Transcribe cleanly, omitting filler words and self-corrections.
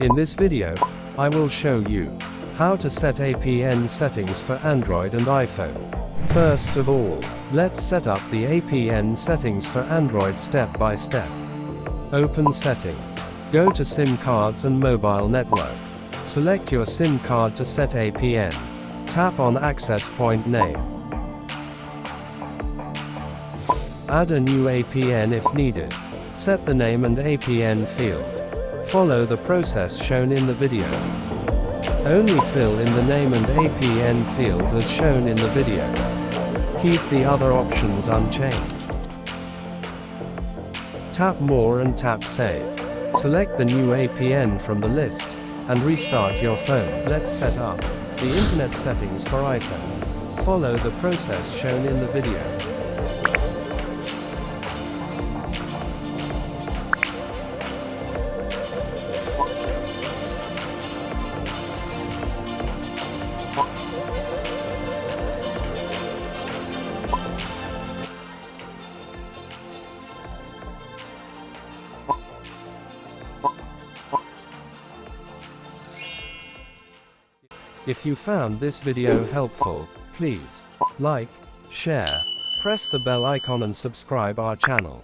In this video, I will show you how to set APN settings for Android and iPhone. First of all, let's set up the APN settings for Android step by step. Open Settings. Go to SIM cards and mobile network. Select your SIM card to set APN. Tap on access point name. Add a new APN if needed. Set the name and APN field. Follow the process shown in the video. Only fill in the name and APN field as shown in the video. Keep the other options unchanged. Tap More and tap Save. Select the new APN from the list, and restart your phone. Let's set up the internet settings for iPhone. Follow the process shown in the video. If you found this video helpful, please like, share, press the bell icon and subscribe our channel.